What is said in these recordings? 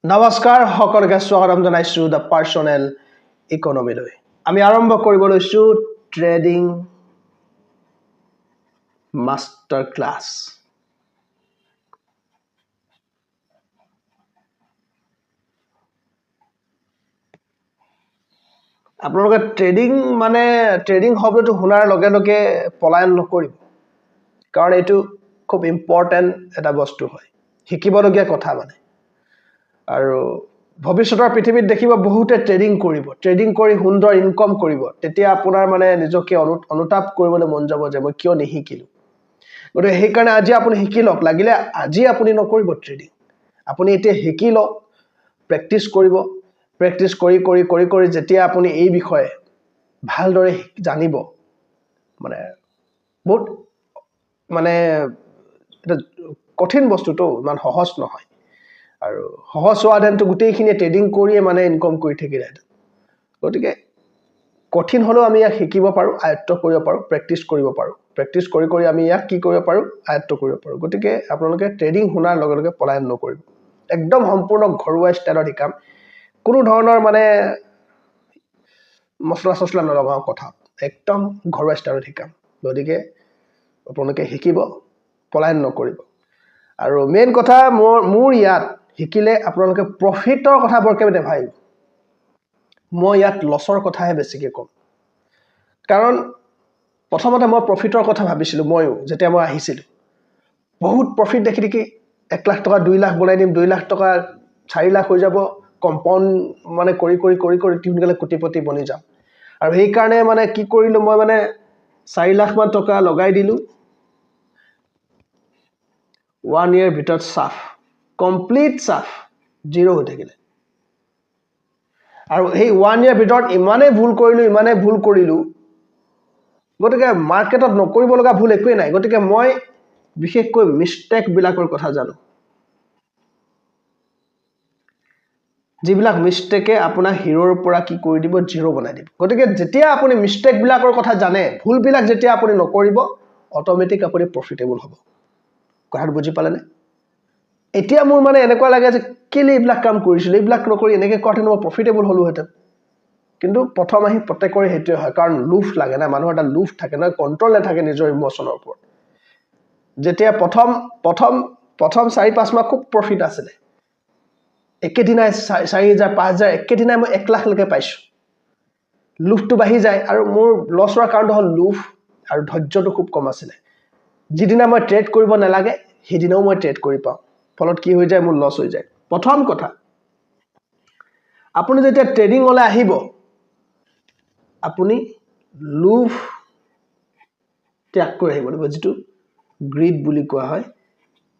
নমস্কাৰ সকলকে স্বাগতম জনাইছো দ্য পাৰ্সনেল ইকনমিলৈ আমি আৰম্ভ কৰিব লৈছো ট্ৰেডিং মাষ্টাৰ ক্লাছ আপোনালোকে ট্ৰেডিং শব্দটো শুনাৰ লগে লগে পলায়ন নকৰিব কাৰণ এইটো খুব ইম্পৰ্টেন্ট এটা বস্তু হয় শিকিবলগীয়া কথা মানে আৰু ভৱিষ্যতৰ পৃথিৱীত দেখিব বহুতে ট্ৰেডিং কৰি সুন্দৰ ইনকাম কৰিব তেতিয়া আপোনাৰ মানে নিজকে অনুতাপ কৰিবলৈ মন যাব যে মই কিয় নিশিকিলো গতিকে সেই কাৰণে আজি আপুনি শিকি লওক লাগিলে আজি আপুনি নকৰিব ট্ৰেডিং আপুনি এতিয়া শিকি লওক প্ৰেক্টিছ কৰিব প্ৰেক্টিছ কৰি যেতিয়া আপুনি এই বিষয়ে ভালদৰে জানিব মানে বহুত মানে এটা কঠিন বস্তুটো ইমান সহজ নহয় আৰু সহজ হোৱাহেঁতেনটো গোটেইখিনি ট্ৰেডিং কৰিয়ে মানে ইনকাম কৰি থাকিলেহেঁতেন গতিকে কঠিন হ'লেও আমি ইয়াক শিকিব পাৰোঁ আয়ত্ত কৰিব পাৰোঁ প্ৰেক্টিছ কৰিব পাৰোঁ প্ৰেক্টিছ কৰি আমি ইয়াক কি কৰিব পাৰোঁ আয়ত্ত কৰিব পাৰোঁ গতিকে আপোনালোকে ট্ৰেডিং শুনাৰ লগে লগে পলায়ন নকৰিব একদম সম্পূৰ্ণ ঘৰুৱা ষ্টাইলত শিকাম কোনো ধৰণৰ মানে মছলা নলগাওঁ কথা একদম ঘৰুৱা ষ্টাইলত শিকাম গতিকে আপোনালোকে শিকিব পলায়ন নকৰিব আৰু মেইন কথা মোৰ ইয়াত শিকিলে আপোনালোকে প্ৰফিটৰ কথা বৰকে নেভাবিব মই ইয়াত লছৰ কথাহে বেছিকৈ ক'ম কাৰণ প্ৰথমতে মই প্ৰফিটৰ কথা ভাবিছিলোঁ ময়ো যেতিয়া মই আহিছিলোঁ বহুত প্ৰফিট দেখি 1 লাখ টকা 2 লাখ বনাই দিম 2 লাখ টকা 4 লাখ হৈ যাব কম্পাউণ্ড মানে কৰি সোনকালে কোটিপতি বনি যাম আৰু সেই কাৰণে মানে কি কৰিলোঁ মই মানে 4 লাখ মান টকা লগাই দিলোঁ 1 year ভিতৰত সাফ কমপ্লিট সাফ জিৰ' হৈ থাকিলে আৰু সেই 1 year ভিতৰত ইমানেই ভুল কৰিলোঁ গতিকে মাৰ্কেটত নকৰিব লগা ভুল একোৱে নাই গতিকে মই বিশেষকৈ মিস্টেক বিলাকৰ কথা জানো যিবিলাক মিস্টেকে আপোনাক হিৰোৰ পৰা কি কৰি দিব জিৰ' বনাই দিব গতিকে যেতিয়া আপুনি মিস্টেক বিলাকৰ কথা জানে ভুল বিলাক যেতিয়া আপুনি নকৰিব অটোমেটিক আপুনি প্ৰফিটেবল হ'ব কথাটো বুজি পালেনে এতিয়া মোৰ মানে এনেকুৱা লাগে যে কেলে এইবিলাক কাম কৰিছিল এইবিলাক নকৰি এনেকৈ কৰাহেঁতেন মই প্ৰফিটেবল হ'লোহেঁতেন কিন্তু প্ৰথম আহি প্ৰত্যেকৰে হেতুৱে হয় কাৰণ লুফ লাগে না মানুহৰ এটা লুফ থাকে না কন্ট্ৰল নাথাকে নিজৰ ইমোচনৰ ওপৰত যেতিয়া প্ৰথম 4-5 মাহ খুব প্ৰফিট আছিলে একেদিনাই 4,000 5,000 একেদিনাই মই 1 লাখ লৈকে পাইছো লুফটো বাঢ়ি যায় আৰু মোৰ লছ হোৱাৰ কাৰণটো হ'ল লুফ আৰু ধৈৰ্যটো খুব কম আছিলে যিদিনা মই ট্ৰেড কৰিব নালাগে সেইদিনাও মই ট্ৰেড কৰি পাওঁ ফলত কি হৈ যায় মোৰ লছ হৈ যায় প্ৰথম কথা আপুনি যেতিয়া ট্ৰেডিং হলে আহিব আপুনি লুফ ত্যাগ কৰি আহিব লাগিব যিটো গ্ৰীড বুলি কোৱা হয়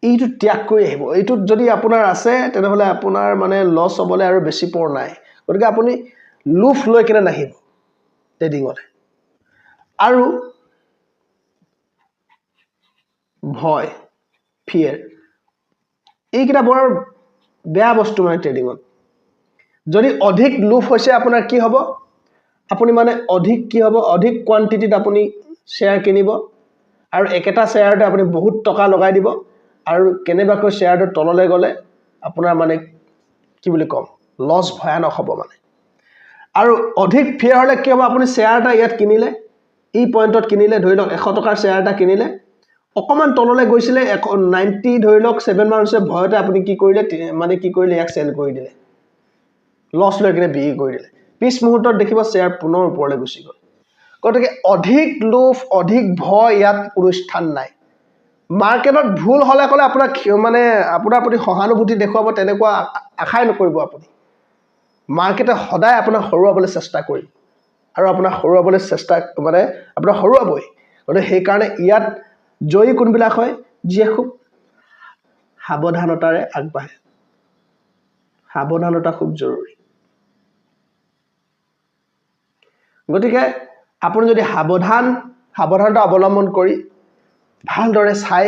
এইটো ত্যাগ কৰি আহিব এইটো যদি আপোনাৰ আছে তেনেহলে আপোনাৰ মানে লছ হ'বলে আৰু বেছি পৰ নাই গতিকে আপুনি লুফ লৈ কিনে নাহিব ট্ৰেডিংলে আৰু ভয় ফিয়াৰ এইকেইটা বৰ বেয়া বস্তু মানে ট্ৰেডিংত যদি অধিক লুফ হৈছে আপোনাৰ কি হ'ব আপুনি মানে অধিক কোৱান্টিটিত আপুনি শ্বেয়াৰ কিনিব আৰু একেটা শ্বেয়াৰতে আপুনি বহুত টকা লগাই দিব আৰু কেনেবাকৈ শ্বেয়াৰটো তললৈ গ'লে আপোনাৰ মানে কি বুলি কম লছ ভয়ানক হ'ব মানে আৰু অধিক ফিয়াৰ হ'লে কি হ'ব আপুনি শ্বেয়াৰ এটা ইয়াত কিনিলে এই পইণ্টত কিনিলে ধৰি লওক 100 টকাৰ শ্বেয়াৰ এটা কিনিলে অকমান তললৈ গৈছিলে 90 ধৰি লওক 7 মান হৈছে ভয়তে আপুনি কি কৰিলে ইয়াক সেল কৰি দিলে লছ লৈ কিনে বিক্ৰী কৰি দিলে পিছ মুহূৰ্তত দেখিব শ্বেয়াৰ পুনৰ ওপৰলৈ গুচি গ'ল গতিকে অধিক লুফ অধিক ভয় ইয়াত কোনো স্থান নাই মাৰ্কেটত ভুল হলে কলে আপোনাৰ প্ৰতি সহানুভূতি দেখুৱাব তেনেকুৱা আশাই নকৰিব আপুনি মাৰ্কেটে সদায় আপোনাক হৰুৱাবলৈ চেষ্টা কৰিব আৰু আপোনাক হৰুৱাবলৈ চেষ্টা মানে আপোনাক হৰুৱাবই গতিকে সেই কাৰণে ইয়াত জয়ী কোনবিলাক হয় যিয়ে খুব সাৱধানতাৰে আগবাঢ়ে সাৱধানতা খুব জৰুৰী গতিকে আপুনি যদি সাৱধানতা অৱলম্বন কৰি ভালদৰে চাই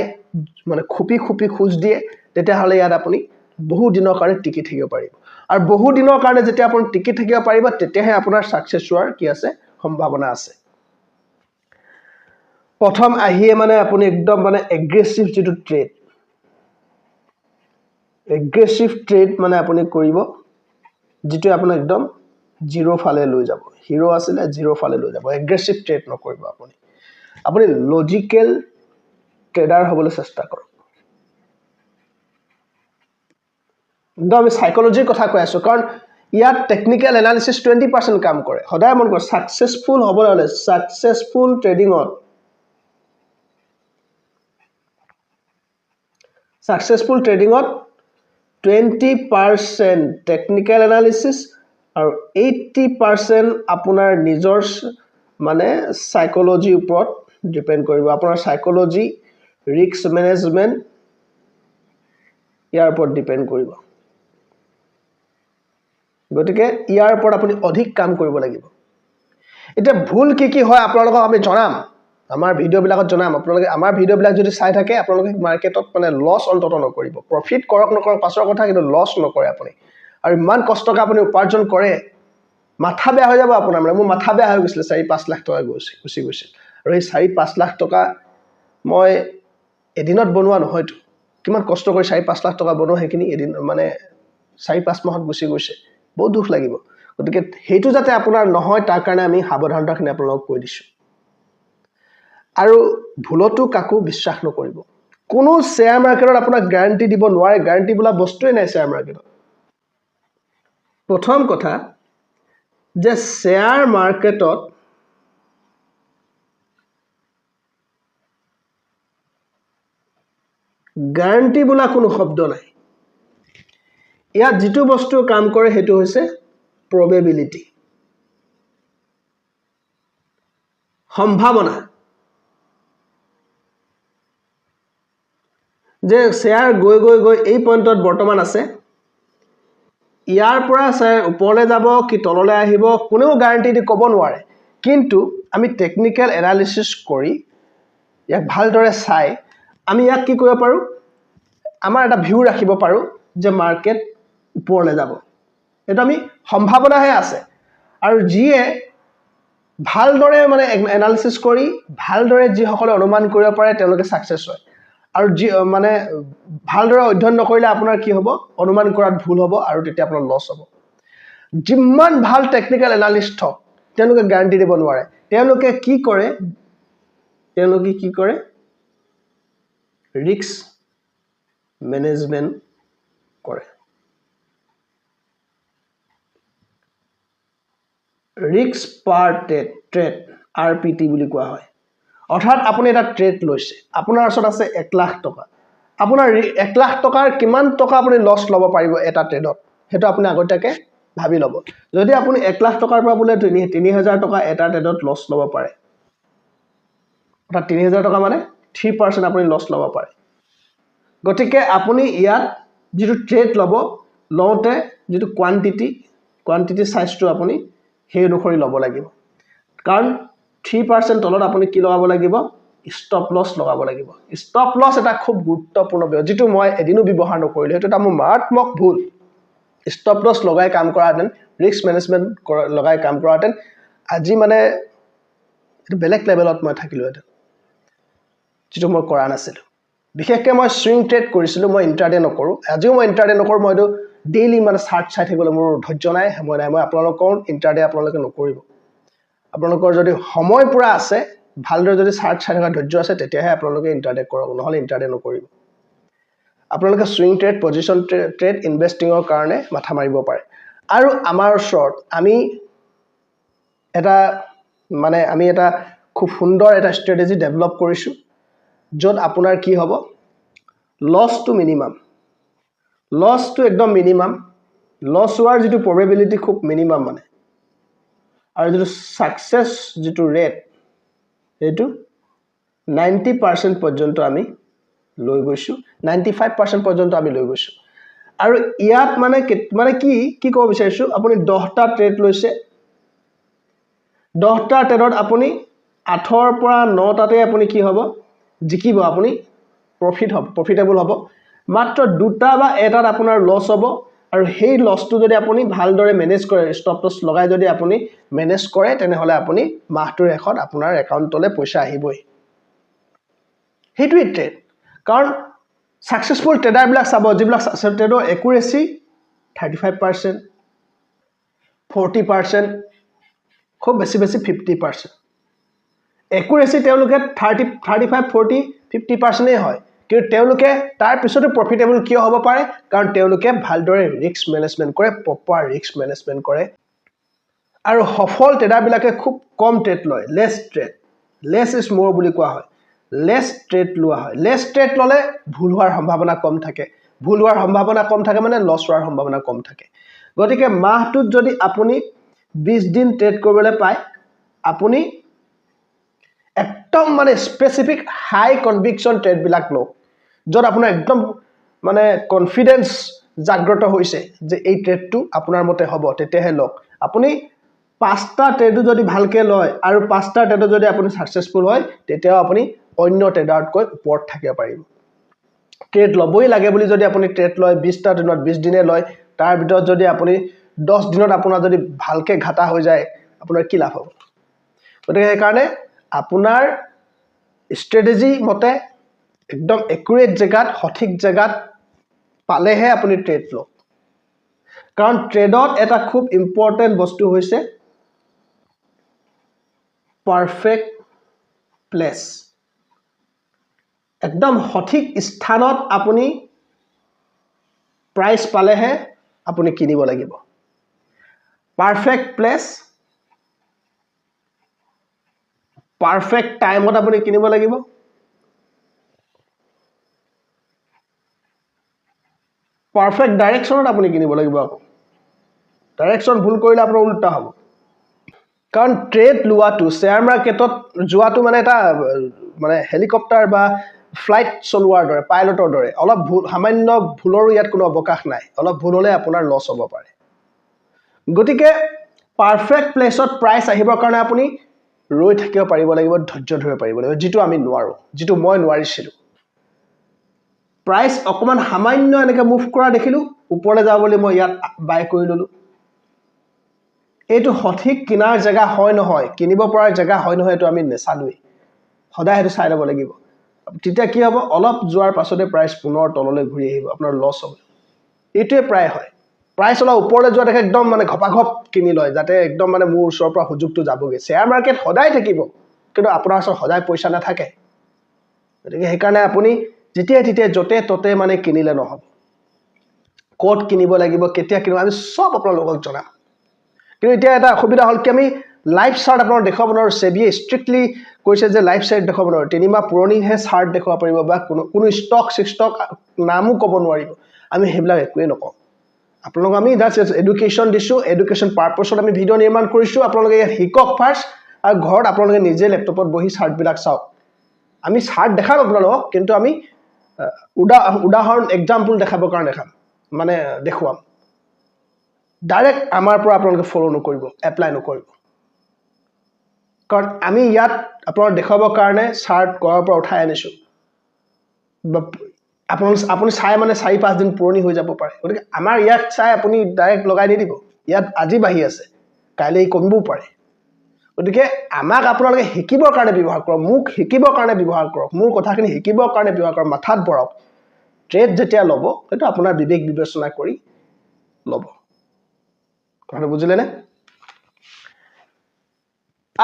মানে খুপি খোজ দিয়ে তেতিয়াহ'লে ইয়াত আপুনি বহু দিনৰ কাৰণে টিকি থাকিব পাৰিব আৰু বহু দিনৰ কাৰণে যেতিয়া আপুনি টিকি থাকিব পাৰিব তেতিয়াহে আপোনাৰ সাকসেছ হোৱাৰ কি আছে সম্ভাৱনা আছে প্ৰথম আহিয়ে মানে আপুনি একদম মানে এগ্ৰেছিভ যিটো ট্ৰেড এগ্ৰেছিভ ট্ৰেড মানে আপুনি কৰিব যেটো আপোনাক একদম জিৰো ফালে লৈ যাব হিৰো আছিলে জিৰো ফালে লৈ যাব এগ্ৰেছিভ ট্ৰেড নকৰিব আপুনি লজিক্যাল ট্ৰেডাৰ হ'বলৈ চেষ্টা কৰক কিন্তু আমি সাইকোলজিৰ কথা কৈ আছো কাৰণ ইয়াত টেকনিক্যাল এনালিসিস 20% কাম কৰে সদায় মন কৰ সাকসেসফুল হ'বলৈ হলে successful ট্ৰেডিংত Successful trading at 20% technical analysis or 80% আপোনাৰ নিজৰ মানে psychology ওপৰত depend কৰিব আপোনাৰ psychology risk management ইয়াৰ ওপৰত depend কৰিব গতিকে ইয়াৰ ওপৰত আপুনি অধিক কাম কৰিব লাগিব এটা ভুল কি হয় আপোনালোকক আমি জনাম আমাৰ ভিডিও বিলাকত জনাম আপোনালোকে আমাৰ ভিডিও বিলাক যদি চাই থাকে আপোনালোকে মাৰ্কেটত মানে লছ অন্তত নকৰিব প্ৰফিট কৰক নকৰক পাছৰ কথা কিন্তু লছ নকৰে আপুনি আৰু ইমান কষ্টকে আপুনি উপাৰ্জন কৰে মাথা বেয়া হৈ যাব আপোনাৰ মানে মোৰ মাথা বেয়া হৈ গৈছিল 4-5 লাখ টকা গুচি গৈছিল আৰু এই 4-5 লাখ টকা মই এদিনত বনোৱা নহয়তো কিমান কষ্ট কৰি 4-5 লাখ টকা বনোৱা হেকিনি এদিন মানে 4-5 মাহত গুচি গৈছে বহুত দুখ লাগিব গতিকে হেতু যাতে আপোনাৰ নহয় তাৰ কাৰণে আমি সাৱধানতাখিনি আপোনালোকক কৈ দিছো আৰু ভুলটো কাকো বিশ্বাস নকৰিব কোনো শেয়াৰ মাৰ্কেটত আপোনাক গ্যাৰান্টি দিব নোৱাৰে গ্যাৰান্টি বোলা বস্তুই নাই শেয়াৰ মাৰ্কেটত প্ৰথম কথা যে শেয়াৰ মাৰ্কেটত গ্যাৰান্টি বোলা কোনো শব্দ নাই ইয়াত যেটো বস্তু কাম কৰে হেতু হৈছে probability সম্ভাৱনা যে শেয়াৰ গৈ এই পইণ্টত বৰ্তমান আছে ইয়াৰ পৰা ওপৰলৈ যাব কি তললৈ আহিব কোনো গ্যাৰান্টি দি ক'ব নোৱাৰে কিন্তু আমি টেকনিক্যাল এনালিসিস কৰি ইয়াক ভালদৰে চাই আমি ইয়াক কি কৰিব পাৰো আমাৰ এটা ভিউ ৰাখিব পাৰো যে মাৰ্কেট ওপৰলৈ যাব এটা আমি সম্ভাৱনাহে আছে আৰু যিয়ে ভালদৰে মানে এনালিসিস কৰি ভালদৰে যি সকলে অনুমান কৰিব পাৰে তেওঁলোকে সাকসেস হয় আৰু মানে ভালদৰে অধ্যয়ন নকৰিলে আপোনাৰ কি হ'ব অনুমান কৰাত ভুল হ'ব আৰু তেতিয়া আপোনাৰ লছ হ'ব যিমান ভাল টেকনিক্যাল এনালিস্ট হওক তেওঁলোকে গ্যাৰান্টি দিব নোৱাৰে তেওঁলোকে কি কৰে ৰিস্ক ম্যানেজমেন্ট কৰে ৰিস্ক পাৰ ট্ৰেড আৰপিটি বুলি কোৱা হয় অৰ্থাৎ আপুনি এটা ট্ৰেড লৈছে আপোনাৰ ওচৰত আছে 1 লাখ টকা আপোনাৰ 1 লাখ টকাৰ কিমান টকা আপুনি লছ ল'ব পাৰিব এটা ট্ৰেডত হেতু আপুনি আগতীয়াকে ভাবি ল'ব যদি আপুনি 1 লাখ টকাৰ পৰা বোলে 3000 টকা এটা ট্ৰেডত লছ ল'ব পাৰে অৰ্থাৎ 3000 টকা মানে 3% আপুনি লছ ল'ব পাৰে গতিকে আপুনি ইয়াত যেটো ট্ৰেড ল'ব লওঁতে যেটো কোৱান্টিটি সাইজটো আপুনি সেই অনুসৰি ল'ব লাগিব কাৰণ 3% তলত আপুনি কি লগাব লাগিব স্টপ লছ লগাব লাগিব স্টপ লছ এটা খুব গুৰুত্বপূৰ্ণ যেটো মই এদিনো ব্যৱহাৰ নকৰিলো হেতু এটা মোৰ মাৰাত্মক ভুল স্টপ লছ লগাই কাম কৰাহেঁতেন ৰিস্ক ম্যানেজমেন্ট লগাই কাম কৰাহেঁতেন আজি মানে এটা বেলেগ লেভেলত মই থাকিলোহেঁতেন যেটো মই কৰা নাছিল বিশেষকৈ মই সুইং ট্ৰেড কৰিছিলো মই ইন্ট্ৰাডে নকৰো আজিও মই ইন্ট্ৰাডে নকৰো মই এইটো ডেইলি মানে চাৰ্ট চাই থাকিবলৈ মোৰ ধৈৰ্য নাই সময় নাই মই আপোনালোকৰ ইন্ট্ৰাডে আপোনালোকে নকৰিব আপোনালোকৰ যদি সময় পুৰা আছে ভালদৰে যদি চাৰ্ট চাই থকা ধৈৰ্য আছে তেতিয়াহে আপোনালোকে ইন্ট্ৰাডে কৰক নহলে ইন্ট্ৰাডে নকৰিব আপোনালোকে সুইং ট্ৰেড পজিশন ট্ৰেড ইনভেষ্টিংৰ কাৰণে মাথা মাৰিব পাৰে আৰু আমাৰ ওচৰত আমি এটা খুব সুন্দৰ এটা ষ্ট্ৰেটেজি ডেভেলপ কৰিছো যত আপোনাৰ কি হ'ব লছ টু মিনিমাম লছটো একদম মিনিমাম লছ হোৱাৰ যেটো প্ৰবেবিলিটি খুব মিনিমাম মানে আৰু যেটো সাকসেস যেটো ৰেট এটো 90% পৰ্যন্ত আমি লৈ গৈছো 95% পৰ্যন্ত আমি লৈ গৈছো আৰু ইয়াত মানে কি ক'ব বিচাৰিছো আপুনি 10টা ট্ৰেড লৈছে 10টা ট্ৰেডত আপুনি 8ৰ পৰা 9টাতে আপুনি কি হ'ব জিকিব আপুনি প্ৰফিটেবল হ'ব মাত্ৰ দুটা বা এটাত আপোনাৰ লছ হ'ব আৰু সেই লছটো যদি আপুনি ভালদৰে মেনেজ কৰে ষ্টপ লছ লগাই যদি আপুনি মেনেজ কৰে তেনেহলে আপুনি মাহটোৰ শেষত আপোনাৰ একাউণ্টলৈ পইচা আহিবই হেতুই ট্ৰেড কাৰণ সাকসেসফুল ট্ৰেডাৰবিলাক চাব যিবিলাক ট্ৰেডৰ একুৰেচি 35%, 40%, খুব বেছি 50%। একুৰেচি তেওঁলোকে 35, 40, 50%ই হয়, কিন্তু তেওঁলোকে তাৰ পিছতো প্ৰফিটেবল কিয় হ'ব পাৰে? কাৰণ তেওঁলোকে ভালদৰে ৰিস্ক মেনেজমেণ্ট কৰে, প্ৰপাৰ ৰিস্ক মেনেজমেণ্ট কৰে। আৰু সফল ট্ৰেডাৰবিলাকে খুব কম ট্ৰেড লয়, লেছ ইজ মোৰ বুলি কোৱা হয়। লেছ ট্ৰেড লোৱা হয়। লেছ ট্ৰেড ল'লে ভুল হোৱাৰ সম্ভাৱনা কম থাকে। ভুল হোৱাৰ সম্ভাৱনা কম থাকে মানে লছ হোৱাৰ সম্ভাৱনা কম থাকে। গতিকে মাহটোত যদি আপুনি 20 দিন ট্ৰেড কৰিবলৈ পায়, আপুনি একদম মানে স্পেচিফিক হাই কনভিকশ্যন ট্ৰেডবিলাক লওক, য'ত আপোনাৰ একদম মানে কনফিডেন্স জাগ্ৰত হৈছে যে এই ট্ৰেডটো আপোনাৰ মতে হ'ব, তেতিয়াহে লওক। আপুনি 5টা ট্ৰেডো যদি ভালকৈ লয় আৰু 5টা ট্ৰেডো যদি আপুনি ছাকচেছফুল হয়, তেতিয়াও আপুনি অন্য ট্ৰেডাৰতকৈ ওপৰত থাকিব পাৰিব। ট্ৰেড ল'বই লাগে বুলি যদি আপুনি ট্ৰেড লয়, 20টা দিনত 20 দিনে লয়, তাৰ ভিতৰত যদি আপুনি 10 দিনত আপোনাৰ যদি ভালকৈ ঘাটা হৈ যায়, আপোনাৰ কি লাভ হ'ব? গতিকে সেইকাৰণে আপোনাৰ ষ্ট্ৰেটেজি মতে একদম একুৰেট জেগাত, সঠিক জেগাত পালেহে আপুনি ট্ৰেড লওক। কাৰণ ট্ৰেডত এটা খুব ইম্পৰ্টেণ্ট বস্তু হৈছে পাৰফেক্ট প্লেচ। একদম সঠিক স্থানত আপুনি প্ৰাইচ পালেহে আপুনি কিনিব লাগিব। পাৰফেক্ট প্লেচ, পাৰফেক্ট টাইমত আপুনি কিনিব লাগিব। পাৰফেক্ট ডাইৰেকশ্যনত আপুনি কিনিব লাগিব। আকৌ ডাইৰেকশ্যন ভুল কৰিলে আপোনাৰ উল্টা হ'ব। কাৰণ ট্ৰেড লোৱাটো, শ্বেয়াৰ মাৰ্কেটত যোৱাটো মানে এটা মানে হেলিকপ্টাৰ বা ফ্লাইট চলোৱাৰ দৰে, পাইলটৰ দৰে। অলপ ভুল, সামান্য ভুলৰো ইয়াত কোনো অৱকাশ নাই। অলপ ভুল হ'লে আপোনাৰ লছ হ'ব পাৰে। গতিকে পাৰফেক্ট প্লেচত প্ৰাইচ আহিবৰ কাৰণে আপুনি ৰৈ থাকিব পাৰিব লাগিব, ধৈৰ্য ধৰিব পাৰিব লাগিব, যিটো আমি নোৱাৰোঁ, যিটো মই নোৱাৰিছিলোঁ। প্ৰাইচ অকণমান সামান্য এনেকৈ মুভ কৰা দেখিলোঁ, ওপৰলৈ যাব বুলি মই ইয়াত বাই কৰি ল'লোঁ। এইটো সঠিক কিনাৰ জেগা হয় নহয়, কিনিব পৰা জেগা হয় নহয়, এইটো আমি নেচালোৱেই। সদায় সেইটো চাই ল'ব লাগিব। তেতিয়া কি হ'ব? অলপ যোৱাৰ পাছতে প্ৰাইচ পুনৰ তললৈ ঘূৰি আহিব, আপোনাৰ লছ হ'ব। এইটোৱে প্ৰায় হয়। প্ৰাইচ অলপ ওপৰলৈ যোৱা দেখে একদম মানে ঘপাঘপ কিনি লয়, যাতে একদম মানে মোৰ ওচৰৰ পৰা সুযোগটো যাবগৈ। শ্বেয়াৰ মাৰ্কেট সদায় থাকিব, কিন্তু আপোনাৰ ওচৰত সদায় পইচা নাথাকে। গতিকে সেইকাৰণে আপুনি যেতিয়াই তেতিয়াই য'তে ত'তে মানে কিনিলে নহ'ব। ক'ত কিনিব লাগিব, কেতিয়া কিনিব, আমি চব আপোনালোকক জনাম। কিন্তু এতিয়া এটা অসুবিধা হ'ল কি, আমি লাইভ চাৰ্ট আপোনালোক দেখুৱাব নোৱাৰোঁ। সেবিয়ে ষ্ট্ৰিক্টলি কৈছে যে লাইভ চাৰ্ট দেখুৱাব নোৱাৰোঁ। 3 মাহ পুৰণিহে চাৰ্ট দেখুৱাব পাৰিব, বা কোনো ষ্টক নামো ক'ব নোৱাৰিব। আমি সেইবিলাক একোৱেই নকওঁ। আপোনালোকক আমি জাষ্ট এডুকেশ্যন দিছোঁ, এডুকেশ্যন পাৰ্পছত আমি ভিডিঅ' নিৰ্মাণ কৰিছোঁ। আপোনালোকে ইয়াত শিকক ফাৰ্ষ্ট, আৰু ঘৰত আপোনালোকে নিজে লেপটপত বহি চাৰ্টবিলাক চাওক। আমি চাৰ্ট দেখাম আপোনালোকক, কিন্তু আমি উদাহৰণ এক্সাম্পল দেখাবৰ কাৰণে মানে দেখুৱাম। ডাইৰেক্ট আমাৰ পৰা আপোনালোকে ফ'ল' নকৰিব, এপ্লাই নকৰিব। কাৰণ আমি ইয়াত আপোনালোকক দেখুৱাবৰ কাৰণে চাৰ্ট ঘৰৰ পৰা উঠাই আনিছোঁ। আপুনি চাই মানে 4-5 দিন পুৰণি হৈ যাব পাৰে। গতিকে আমাৰ ইয়াত চাই আপুনি ডাইৰেক্ট লগাই নিদিব। ইয়াত আজি বাঢ়ি আছে, কাইলৈ কমিবও পাৰে। গতিকে আমাক আপোনালোকে শিকিবৰ কাৰণে ব্যৱহাৰ কৰক, মোক শিকিবৰ কাৰণে ব্যৱহাৰ কৰক, মোৰ কথাখিনি শিকিবৰ কাৰণে ব্যৱহাৰ কৰক, মাথাত ভৰাওক। ট্ৰেড যেতিয়া ল'ব, সেইটো আপোনাৰ বিবেক বিবেচনা কৰি ল'ব। কথাটো বুজিলেনে?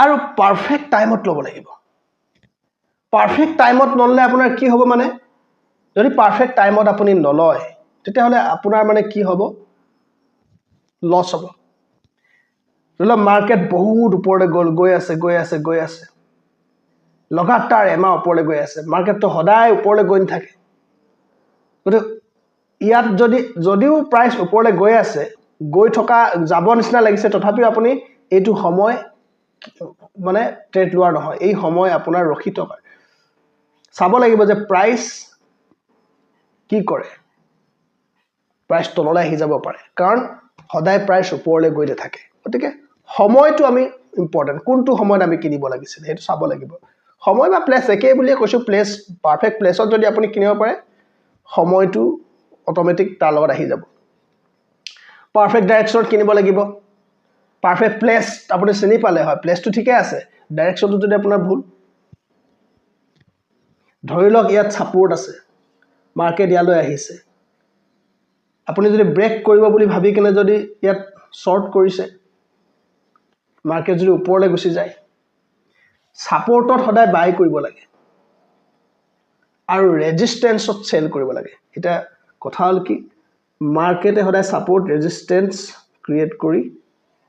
আৰু পাৰফেক্ট টাইমত ল'ব লাগিব। পাৰফেক্ট টাইমত নল'লে আপোনাৰ কি হ'ব? মানে যদি পাৰফেক্ট টাইমত আপুনি নলয়, তেতিয়াহ'লে আপোনাৰ মানে কি হ'ব? লছ হ'ব। ধৰি লওক মাৰ্কেট বহুত ওপৰলৈ গৈ আছে, লগাতাৰ এমাহ ওপৰলৈ গৈ আছে। মাৰ্কেটটো সদায় ওপৰলৈ গৈ নাথাকে। গতিকে ইয়াত যদিও প্ৰাইচ ওপৰলৈ গৈ আছে, গৈ থকা যাব নিচিনা লাগিছে, তথাপিও আপুনি এইটো সময় মানে ট্ৰেড লোৱাৰ নহয়। এই সময় আপোনাৰ ৰখি থকা, চাব লাগিব যে প্ৰাইচ কি কৰে। প্ৰাইচ তললৈ আহি যাব পাৰে, কাৰণ সদায় প্ৰাইচ ওপৰলৈ গৈ নাথাকে। গতিকে সময়টো আমি ইম্পৰ্টেণ্ট, কোনটো সময়ত আমি কিনিব লাগিছিল সেইটো চাব লাগিব। সময় বা প্লেচ একেই বুলিয়ে কৈছোঁ। প্লেচ, পাৰফেক্ট প্লেচত যদি আপুনি কিনিব পাৰে, সময়টো অট'মেটিক তাৰ লগত আহি যাব। পাৰফেক্ট ডাইৰেকশ্যনত কিনিব লাগিব। পাৰফেক্ট প্লেচ আপুনি চিনি পালে হয়, প্লেচটো ঠিকে আছে, ডাইৰেকশ্যনটো যদি আপোনাৰ ভুল। ধৰি লওক ইয়াত ছাপোৰ্ট আছে, মাৰ্কেট ইয়ালৈ আহিছে আপুনি যদি ব্ৰেক কৰিব বুলি ভাবি কিনে যদি ইয়াত শৰ্ট কৰিছে মাৰ্কেট যদি ওপৰলৈ গুচি যায় সাপোৰ্টত সদায় বাই কৰিব লাগে আৰু ৰেজিস্ট্যান্সত সেল কৰিব লাগে এটা কথা হল কি মাৰ্কেটে সদায় সাপোৰ্ট ৰেজিস্ট্যান্স ক্ৰিয়েট কৰি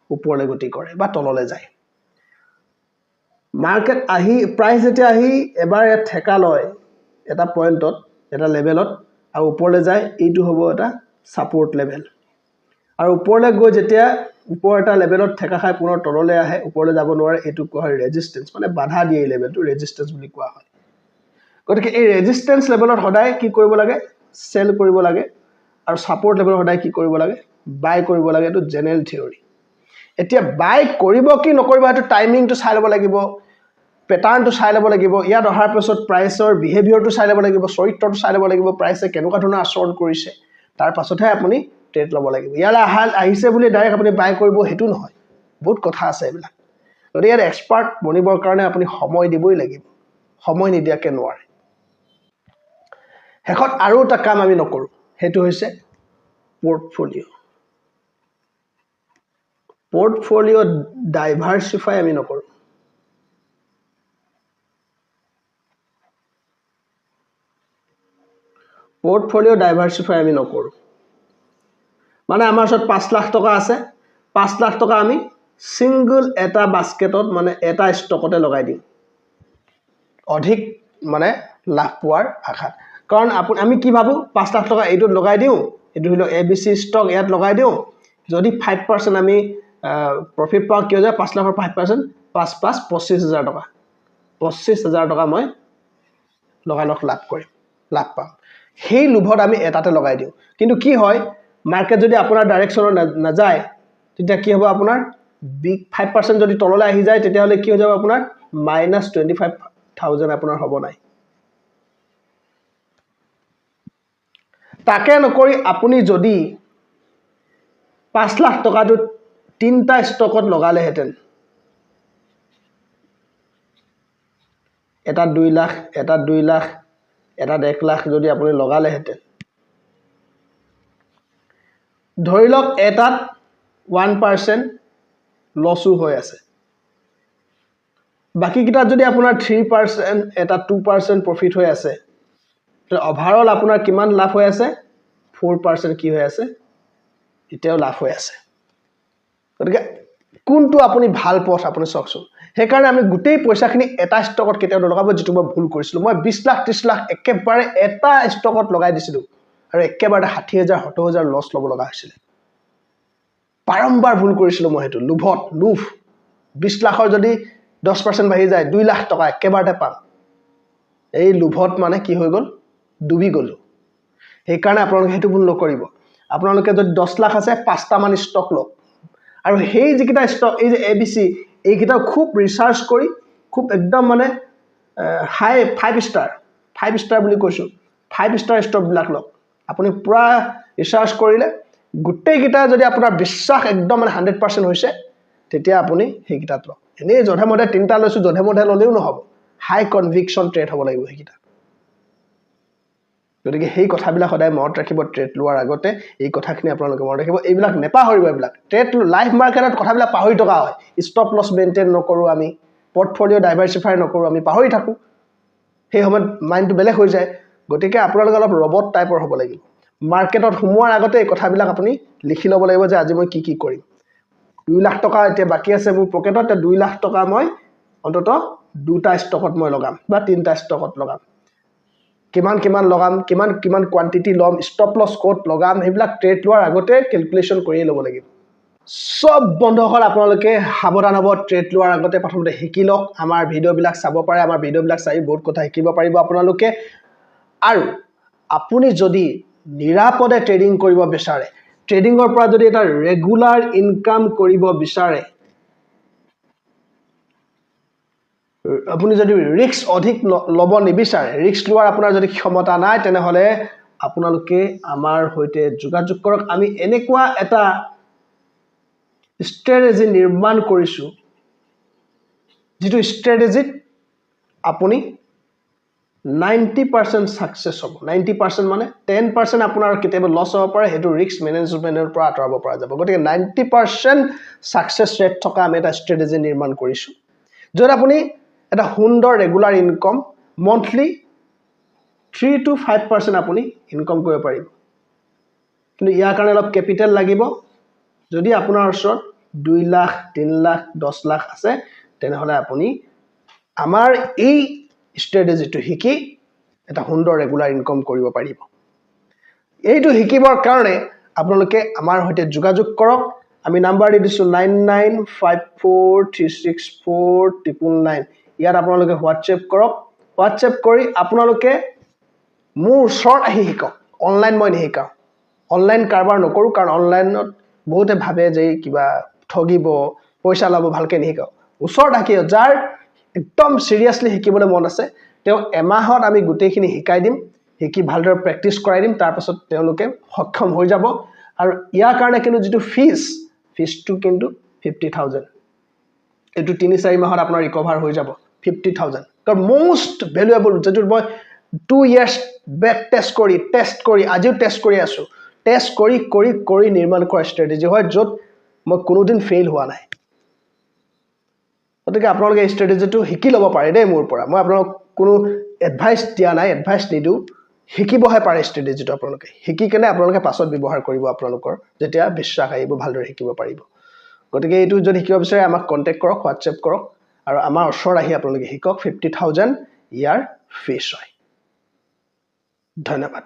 ওপৰলৈ গতি কৰে বা তললৈ যায় মাৰ্কেট আহি প্ৰাইস যেতিয়া আহি এবাৰ ইয়াত ঠেকা লয় এটা পইণ্টত এটা লেভেলত আৰু ওপৰলৈ যায় এইটো হ'ব এটা সাপোৰ্ট লেভেল আৰু ওপৰলৈ গৈ যেতিয়া ওপৰ এটা লেভেলত ঠেকা খাই পুনৰ তললৈ আহে ওপৰলৈ যাব নোৱাৰে এইটো কোৱা হয় ৰেজিস্ট্যান্স মানে বাধা দিয়ে এই লেভেলটো ৰেজিস্ট্যান্স বুলি কোৱা হয় গতিকে এই ৰেজিস্ট্যান্স লেভেলত সদায় কি কৰিব লাগে সেল কৰিব লাগে আৰু সাপোৰ্ট লেভেলত সদায় কি কৰিব লাগে বাই কৰিব লাগে এটো জেনাৰেল থিওৰি এতিয়া বাই কৰিব কি নকৰিব এটো টাইমিংটো চাই ল'ব লাগিব প্যাটাৰ্নটো চাই ল'ব লাগিব ইয়াত অহাৰ পিছত প্ৰাইসৰ বিহেভিয়ৰটো চাই ল'ব লাগিব চৰিত্ৰটো চাই ল'ব লাগিব প্ৰাইসে কেনেকুৱা ধৰণৰ আচৰণ কৰিছে তাৰ পাছতহে আপুনি ট্ৰেড ল'ব লাগিব ইয়ালে আহিছে বুলি ডাইৰেক্ট আপুনি বাই কৰিব হেতু নহয় বহুত কথা আছে এইবিলাক যদি ইয়াৰ এক্সপাৰ্ট বনিবৰ কাৰণে আপুনি সময় দিবই লাগিব সময় নিদিয়াকে নোৱাৰে হেকত আৰু এটা কাম আমি নকৰো হেতু হৈছে পোৰ্টফোলিও ডাইভাৰ্সিফাই আমি নকৰো পোৰ্টফোলিও ডাইভাৰ্সিফাই আমি নকৰো মানে আমাৰ ওচৰত 5 লাখ টকা আছে 5 লাখ টকা আমি সিঙ্গল এটা বাস্কেটত মানে এটা ষ্টকতে লগাই দিম অধিক মানে লাভ পোৱাৰ আশা কাৰণ আমি কি ভাবো 5 লাখ টকা এইটো লগাই দিও এটো হলো এবিসি ষ্টক ইয়াত লগাই দিও যদি 5% আমি প্ৰফিট পাও কি হৈ যায় 5 লাখৰ 5% 5 25000 টকা 25000 টকা মই লগালক লাভ কৰিম লাভ পাম সেই লোভত আমি এটাতে লগাই দিও কিন্তু কি হয় মার্কেট যদি আপোনাৰ ডাইৰেকশনত না যায় তেতিয়া কি হ'ব আপোনাৰ 5% যদি তললৈ আহি যায় তেতিয়া হলে কি হৈ যাব আপোনাৰ -25000 আপোনাৰ হ'ব নাই তাকে নকৰি আপুনি যদি 5 লাখ টকাটো তিনটা ষ্টকত লগালে হেতেন এটা 2 লাখ এটা 2 লাখ এটা 1 লাখ যদি আপুনি লগালে হেতেন ধৰি লওক এটাত 1% লসও হৈ আছে বাকি কিটা যদি আপোনাৰ 3% এটা 2% প্ৰফিট হৈ আছে ওভাৰঅল আপোনাৰ কিমান লাভ হৈ আছে 4% কি হৈ আছে এতিয়াও লাভ হৈ আছে গতিকে কোনটো আপুনি ভাল পথ আপুনি চকছো হেকাৰণে আমি গুটেই পইচাখিনি এটা ষ্টকত কেতিয়াও লগাব যেটো মই ভুল কৰিছিলো মই 20 লাখ 30 লাখ একেবাৰে এটা ষ্টকত লগাই দিছিলো আৰু একেবাৰে 60000 70000 লস লব লগা হৈছিল বাৰম্বাৰ ভুল কৰিছিলো মই হেতু লোভ 20 লাখৰ যদি 10% বাঢ়ি যায় 2 লাখ টকা একেবাৰতে পাম এই লোভত মানে কি হৈ গল ডুবি গলো হেকাৰণে আপোনালোকে হেতু ভুল নকৰিব আপোনালোকে যদি 10 লাখ আছে 5টা মান ষ্টক লওক আৰু হেই যিকিটা ষ্টক এই যে এবিসি এইকিটা খুব ৰিসাৰ্চ কৰি খুব একদম মানে হাই 5 ষ্টাৰ বুলি কৈছো 5 ষ্টাৰ ষ্টক বিলাক লওক আপুনি পুৰা ৰিসাৰ্চ কৰিলে গুটেই কিটা যদি আপোনাৰ বিশ্বাস একদম মানে 100% হৈছে তেতিয়া আপুনি হেকিটাত লওক এনে জধে মধে তিনটা লৈছো জধে মধে ললেও নহব হাই কনভিকশন ট্ৰেড হ'ব লাগিব হেকিটা গতিকে হেই কথাবিলাক সদায় মনত ৰাখিব ট্ৰেড লোৱাৰ আগতে এই কথাখিনি আপোনালোকে মনত ৰাখিব এইবিলাক নেপাহৰিব এইবিলাক ট্ৰেড লাইভ মাৰ্কেটত কথাবিলাক পাহৰি থকা হয় ষ্টপ লস মেইনটেইন নকৰো আমি পোৰ্টফোলিও ডাইভাৰ্সিফাই নকৰো আমি পাহৰি থাকো সেই সময়ত মাইন্ডটো বেলেগ হৈ যায় গতিকে আপোনালোকে অলপ ৰবট টাইপৰ হ'ব লাগিব মাৰ্কেটত হুমুৱাৰ আগতে এই কথাবিলাক আপুনি লিখি ল'ব লাগিব যে আজি মই কি কৰিম 2 লাখ টকা এতিয়া বাকি আছে মোৰ পকেটত 2 লাখ টকা মই অন্তত দুটা ষ্টকত মই লগাম বা তিনটা ষ্টকত লগাম কিমান লগাম কিমান কোয়ান্টিটি লম স্টপ লস কোড লগাম হেবিলাক ট্ৰেড লোৱাৰ আগতে ক্যালকুলেশন কৰি ল'ব লাগিব সব বন্ধুসকল আপোনালোকে সাৱধান হ'ব ট্ৰেড লোৱাৰ আগতে প্ৰথমতে শিকি লওক আমাৰ ভিডিওবিলাক চাব পাৰে আমাৰ ভিডিওবিলাক চাই বহুত কথা শিকিব পাৰিব আপোনালোকে আৰু আপুনি যদি নিৰাপদে ট্ৰেডিং কৰিব বিচাৰে ট্ৰেডিংৰ পৰা যদি এটা ৰেগুলাৰ ইনকাম কৰিব বিচাৰে আপুনি যদি ৰিস্ক অধিক লব নিবিচাৰে ৰিস্ক লোৱাৰ আপোনাৰ যদি ক্ষমতা নাই তেনে হলে আপোনালোকে আমাৰ হৈতে যোগাযোগ কৰক আমি এনেকুৱা এটা স্ট্ৰেটেজি নিৰ্মাণ কৰিছো যেটো স্ট্ৰেটেজিত আপুনি 90% সাকসেস হ'ব 90% মানে 10% আপোনাৰ কেতিয়াবা লছ হ'ব পাৰে হেতু ৰিস্ক মেনেজমেন্টৰ পৰা আঁতৰাব পৰা যাব গতিকে 90% সাকসেস ৰেট থকা আমি এটা ষ্ট্ৰেটেজি নিৰ্মাণ কৰিছো যত আপুনি এটা সুন্দৰ ৰেগুলাৰ ইনকাম মন্থলি 3 to 5% আপুনি ইনকাম কৰিব পাৰিব কিন্তু ইয়াৰ কাৰণে অলপ কেপিটেল লাগিব যদি আপোনাৰ ওচৰত 2 লাখ 3 লাখ 10 লাখ আছে তেনেহলে আপুনি আমাৰ এই ষ্ট্ৰেটেজিটো শিকি এটা সুন্দৰ ৰেগুলাৰ ইনকাম কৰিব পাৰিব এইটো শিকিবৰ কাৰণে আপোনালোকে আমাৰ হৈতে যোগাযোগ কৰক আমি নাম্বাৰ দি দিছো 9954364999 ইয়াত আপোনালোকে WhatsApp কৰক WhatsApp কৰি আপোনালোকে মোৰ ওচৰত আহি শিকক অনলাইন মই নিশিকাও অনলাইন কাৰবাৰ নকৰো কাৰণ অনলাইনত বহুতে ভাবে যে কিবা ঠগিব পইচা লাভ ভালকে নিশিকাও ওচৰত আহি যাৰ একদম সিৰিয়াসলি শিকিবলৈ মন আছে তেও এমাহত আমি গুটেইখিনি শিকাই দিম শিকি ভালদৰে প্ৰেক্টিস কৰাই দিম তাৰ পাছত তেওঁলোকে সক্ষম হৈ যাব আৰু ইয়াৰ কাৰণে কিন্তু যেটো ফিছটো কিন্তু 50000 এটো 3-4 মাহত আপোনাৰ ৰিকভাৰ হৈ যাব 50000 কাৰণ মোস্ট ভ্যালুএবল যেটো মই 2 years back টেষ্ট কৰি আজিও টেষ্ট কৰি আছো টেষ্ট কৰি নিৰ্মাণ কৰা ষ্ট্ৰেটেজি হয় যত মই কোনোদিন ফেইল হোৱা নাই গতিকে আপোনালোকে এই ষ্ট্ৰেটেজিটো শিকি ল'ব পাৰে দেই মোৰ পৰা মই আপোনালোক কোনো এডভাইস দিয়া নাই এডভাইস নিদু শিকিবহে পাৰে ষ্ট্ৰেটেজিটো আপোনালোকে শিকি কেনে আপোনালোকে পাছত ব্যৱহাৰ কৰিব আপোনালোকৰ যেতিয়া বিশ্বাস আহিব ভালদৰে শিকিব পাৰিব গতিকে এইটো যদি শিকিব বিচাৰে আমাক কন্টাক্ট কৰক WhatsApp কৰক আৰু আমাৰ ওচৰত আহি আপোনালোকে শিকক 50000 ইয়াৰ ফিছ হয় ধন্যবাদ